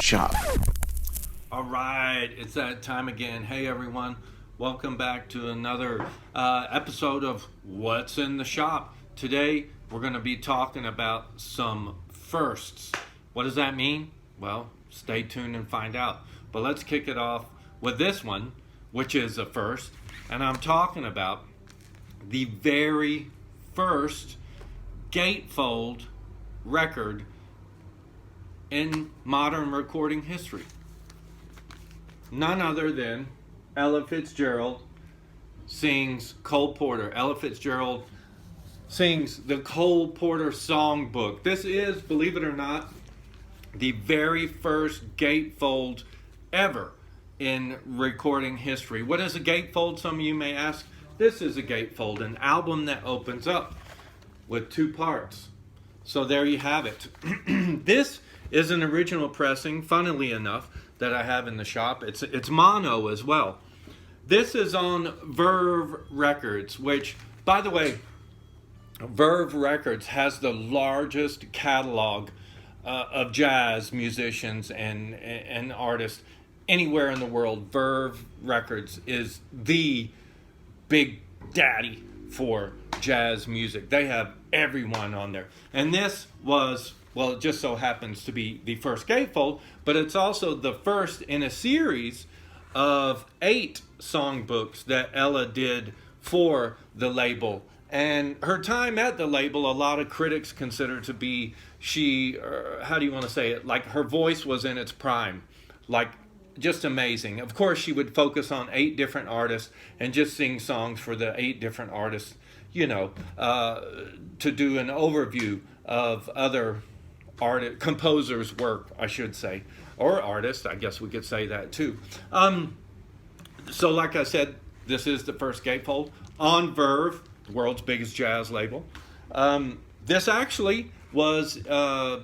shop. All right, it's that time again. Hey everyone, welcome back to another episode of What's in the Shop. Today we're going to be talking about some firsts. What does that mean? Well, stay tuned and find out. But let's kick it off with this one, which is a first. And I'm talking about the very first Gatefold record in modern recording history. None other than Ella Fitzgerald sings Cole Porter. Ella Fitzgerald sings the Cole Porter songbook. This is, believe it or not, the very first gatefold ever in recording history. What is a gatefold, some of you may ask? This is a gatefold, an album that opens up with two parts. So there you have it. This is an original pressing, funnily enough, that I have in the shop. It's mono as well. This is on Verve Records, which, by the way, Verve Records has the largest catalog of jazz musicians and artists anywhere in the world. Verve Records is the big daddy for jazz music. They have everyone on there. And this was, well, it just so happens to be the first gatefold, but it's also the first in a series of 8 songbooks that Ella did for the label. And her time at the label, a lot of critics consider to be, how do you want to say it? Like her voice was in its prime. Like, just amazing. Of course, she would focus on 8 different artists and just sing songs for the 8 different artists, you know, to do an overview of other composers' work, I should say, or artists. I guess we could say that too. So like I said, this is the first gatefold on Verve, the world's biggest jazz label. This actually was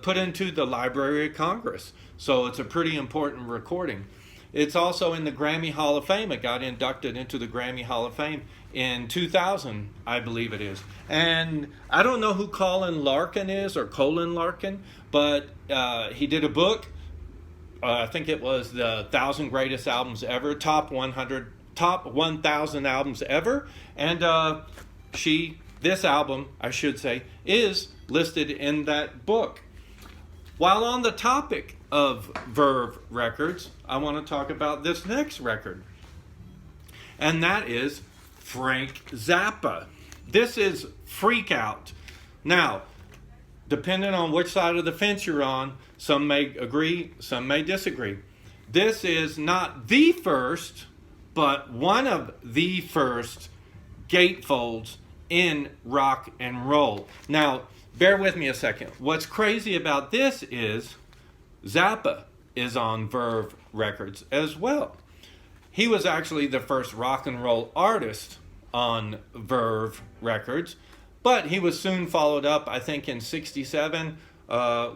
put into the Library of Congress, so it's a pretty important recording. It's also in the Grammy Hall of Fame. It got inducted into the Grammy Hall of Fame in 2000, I believe it is. And I don't know who Colin Larkin is, or Colin Larkin, but he did a book. I think it was the 1,000 Greatest Albums Ever, top 1,000 albums ever. And this album, I should say, is listed in that book. While on the topic of Verve Records, I want to talk about this next record. And that is Frank Zappa. This is Freak Out. Now, depending on which side of the fence you're on, some may agree, some may disagree. This is not the first, but one of the first gatefolds in rock and roll. Now, bear with me a second. What's crazy about this is Zappa is on Verve Records as well. He was actually the first rock and roll artist on Verve Records, but he was soon followed up, I think, in '67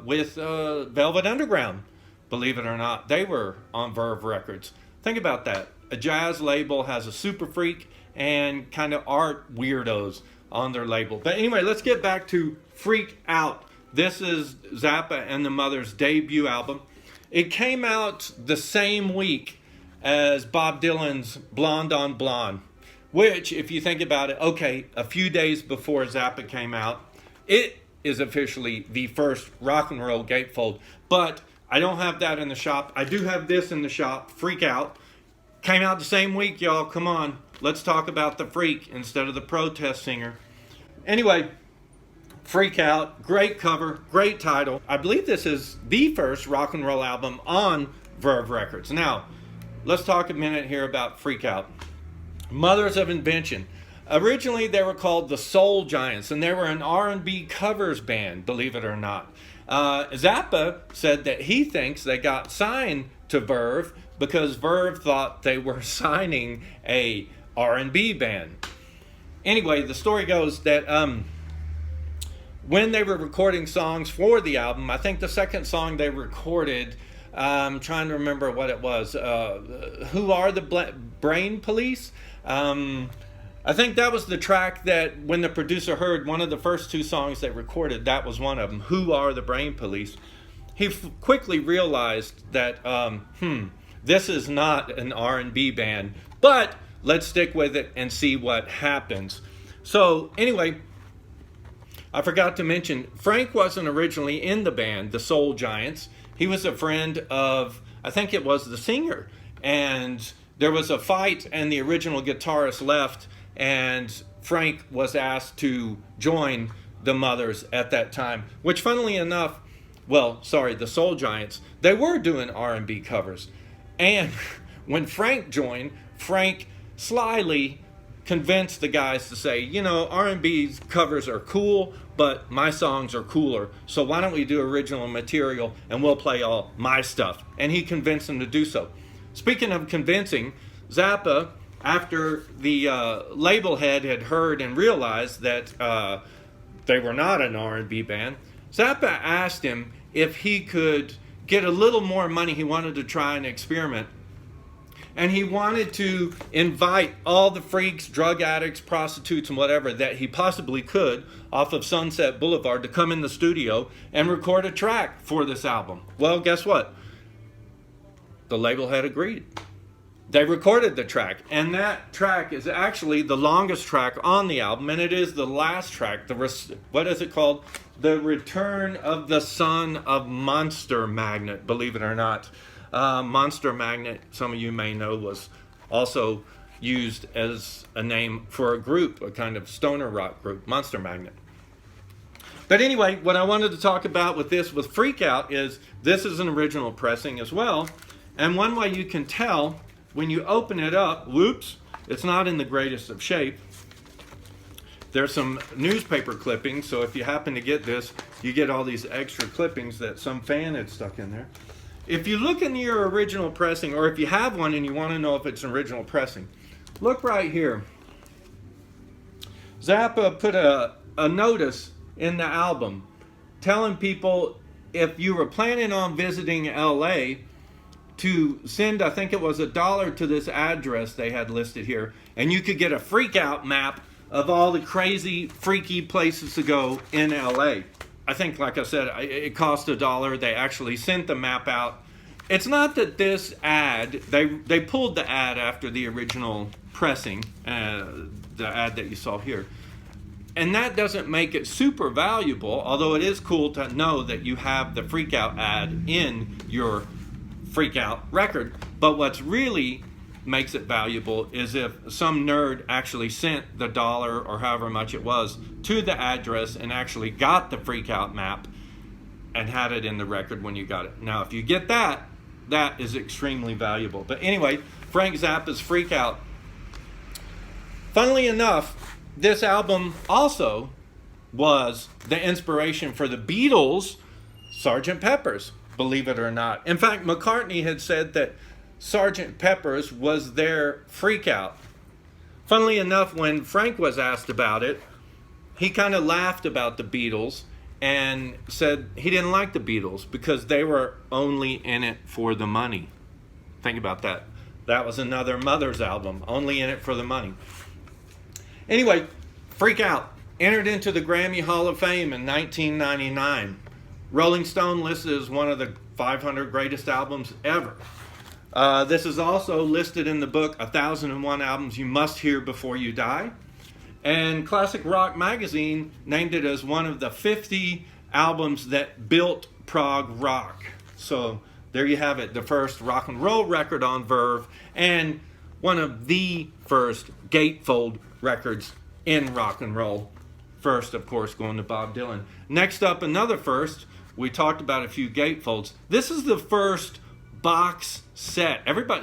with Velvet Underground. Believe it or not, they were on Verve Records. Think about that. A jazz label has a super freak and kind of art weirdos on their label. But anyway, let's get back to Freak Out. This is Zappa and the Mother's debut album. It came out the same week as Bob Dylan's Blonde on Blonde, which, if you think about it, okay, a few days before Zappa came out, it is officially the first rock and roll gatefold. But I don't have that in the shop. I do have this in the shop, Freak Out. Came out the same week, y'all. Come on. Let's talk about the freak instead of the protest singer. Anyway, Freak Out, great cover, great title. I believe this is the first rock and roll album on Verve Records. Now, let's talk a minute here about Freak Out. Mothers of Invention. Originally, they were called the Soul Giants, and they were an R&B covers band, believe it or not. Zappa said that he thinks they got signed to Verve because Verve thought they were signing a R&B band. Anyway, the story goes that when they were recording songs for the album, I think the second song they recorded, I'm trying to remember what it was. Who Are the Brain Police? I think that was the track that when the producer heard one of the first 2 songs they recorded, that was one of them. Who Are the Brain Police? he quickly realized that, this is not an R&B band, but let's stick with it and see what happens. So anyway, I forgot to mention, Frank wasn't originally in the band, the Soul Giants. He was a friend of, I think it was the singer. And there was a fight and the original guitarist left, and Frank was asked to join the Mothers at that time, which funnily enough, the Soul Giants, they were doing R&B covers. And when Frank joined, Frank slyly convinced the guys to say, R&B covers are cool, but my songs are cooler. So why don't we do original material and we'll play all my stuff? And he convinced them to do so. Speaking of convincing, Zappa, after the label head had heard and realized that they were not an R&B band, Zappa asked him if he could get a little more money. He wanted to try an experiment. And he wanted to invite all the freaks, drug addicts, prostitutes, and whatever that he possibly could off of Sunset Boulevard to come in the studio and record a track for this album. Well, guess what? The label had agreed. They recorded the track, and that track is actually the longest track on the album, and it is the last track. What is it called? The Return of the Son of Monster Magnet, believe it or not. Monster Magnet, some of you may know, was also used as a name for a group, a kind of stoner rock group, Monster Magnet. But anyway, what I wanted to talk about with this, with Freak Out, is this is an original pressing as well. And one way you can tell, when you open it up, whoops, it's not in the greatest of shape. There's some newspaper clippings, so if you happen to get this, you get all these extra clippings that some fan had stuck in there. If you look in your original pressing, or if you have one and you want to know if it's an original pressing, look right here. Zappa put a notice in the album telling people if you were planning on visiting LA to send, I think it was $1 to this address they had listed here, and you could get a freak out map of all the crazy, freaky places to go in LA. I think, like I said, it cost $1. They actually sent the map out. It's not that this ad, they pulled the ad after the original pressing, the ad that you saw here. And that doesn't make it super valuable, although it is cool to know that you have the Freak Out ad in your Freak Out record. But what's really makes it valuable is if some nerd actually sent the $1 or however much it was to the address and actually got the Freak Out map and had it in the record when you got it. Now, if you get that, that is extremely valuable. But anyway, Frank Zappa's Freak Out. Funnily enough, this album also was the inspiration for the Beatles' Sgt. Pepper's, believe it or not. In fact, McCartney had said that Sgt. Pepper's was their Freak Out. Funnily enough, when Frank was asked about it, he kind of laughed about the Beatles and said he didn't like the Beatles because they were only in it for the money. Think about that. That was another Mothers album, only in it for the money. Anyway, Freak Out entered into the Grammy Hall of Fame in 1999. Rolling Stone listed as one of the 500 greatest albums ever. This is also listed in the book 1001 Albums You Must Hear Before You Die. And Classic Rock Magazine named it as one of the 50 albums that built prog rock. So there you have it, the first rock and roll record on Verve and one of the first gatefold records in rock and roll. First, of course, going to Bob Dylan. Next up, another first. We talked about a few gatefolds. This is the first box set.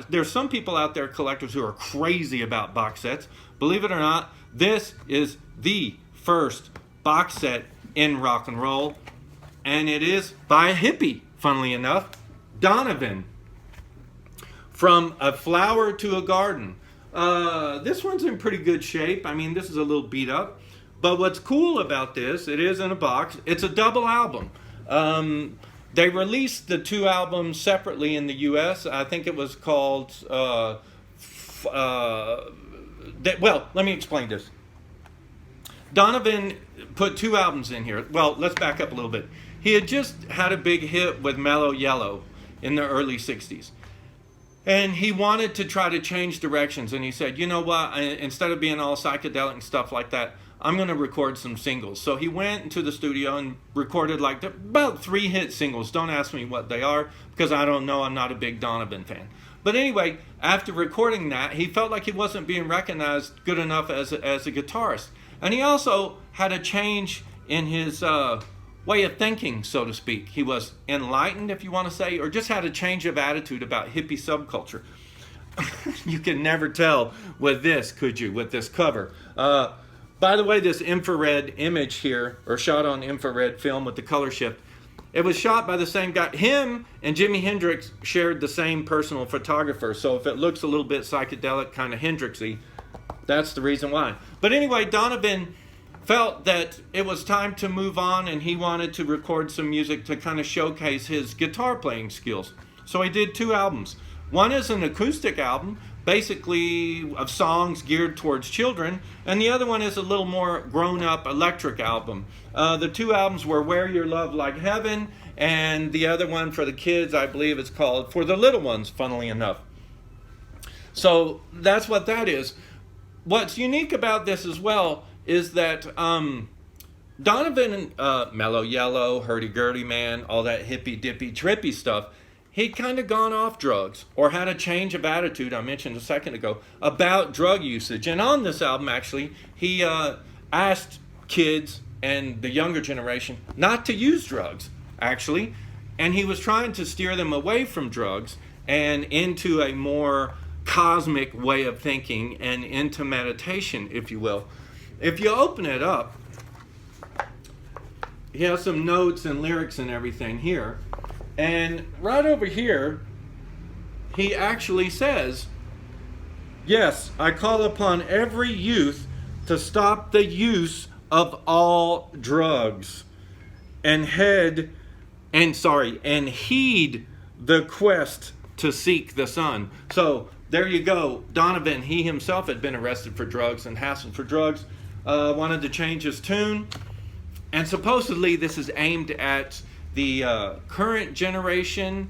There's some people out there, collectors, who are crazy about box sets. Believe it or not, this is the first box set in rock and roll, and it is by a hippie, funnily enough, Donovan. From A Flower to a Garden. This one's in pretty good shape. I mean, this is a little beat up. But what's cool about this, it is in a box. It's a double album. They released the two albums separately in the U.S. I think it was called... well, let me explain this. Donovan put two albums in here. Well, let's back up a little bit. He had just had a big hit with Mellow Yellow in the early 60s. And he wanted to try to change directions. And he said, you know what, instead of being all psychedelic and stuff like that, I'm going to record some singles. So he went into the studio and recorded like about 3 hit singles. Don't ask me what they are, because I don't know. I'm not a big Donovan fan. But anyway, after recording that, he felt like he wasn't being recognized good enough as a guitarist. And he also had a change in his way of thinking, so to speak. He was enlightened, if you want to say, or just had a change of attitude about hippie subculture. You can never tell with this, could you, with this cover. By the way, this infrared image here, or shot on infrared film with the color shift, it was shot by the same guy. Him and Jimi Hendrix shared the same personal photographer, so if it looks a little bit psychedelic, kind of Hendrixy, that's the reason why. But anyway, Donovan felt that it was time to move on, and he wanted to record some music to kind of showcase his guitar playing skills. So he did 2 albums. One is an acoustic album, basically of songs geared towards children, and the other one is a little more grown-up electric album. The 2 albums were Wear Your Love Like Heaven, and the other one for the kids, I believe it's called For the Little Ones, funnily enough. So that's what that is. What's unique about this as well is that Donovan, Mellow Yellow, Hurdy-Gurdy Man, all that hippy-dippy, trippy stuff, he'd kind of gone off drugs or had a change of attitude, I mentioned a second ago, about drug usage. And on this album, actually, he asked kids and the younger generation not to use drugs, actually. And he was trying to steer them away from drugs and into a more cosmic way of thinking and into meditation, if you will. If you open it up, he has some notes and lyrics and everything here. And right over here, he actually says, yes, I call upon every youth to stop the use of all drugs and heed the quest to seek the sun. So there you go. Donovan, he himself had been arrested for drugs and hassled for drugs, wanted to change his tune. And supposedly this is aimed at the current generation,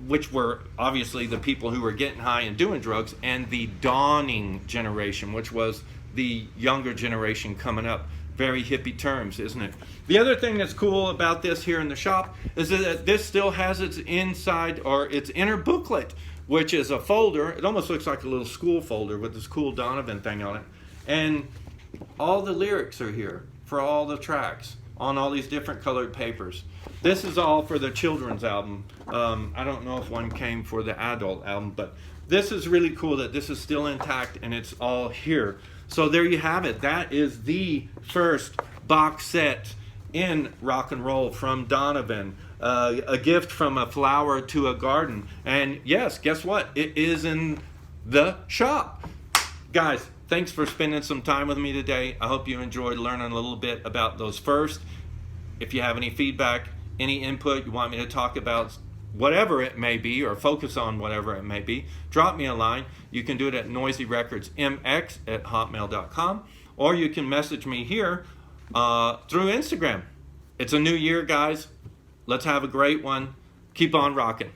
which were obviously the people who were getting high and doing drugs, and the dawning generation, which was the younger generation coming up. Very hippie terms, isn't it? The other thing that's cool about this here in the shop is that this still has its inside, or its inner booklet, which is a folder. It almost looks like a little school folder with this cool Donovan thing on it. And all the lyrics are here for all the tracks on all these different colored papers. This is all for the children's album. I don't know if one came for the adult album, but this is really cool that this is still intact and it's all here. So there you have it. That is the first box set in rock and roll from Donovan. A gift from a flower to a garden. And yes, guess what? It is in the shop. Guys, thanks for spending some time with me today. I hope you enjoyed learning a little bit about those first. If you have any feedback, any input, you want me to talk about whatever it may be, or focus on whatever it may be, drop me a line. You can do it at noisyrecordsmx@hotmail.com, or you can message me here through Instagram. It's a new year, guys. Let's have a great one. Keep on rocking.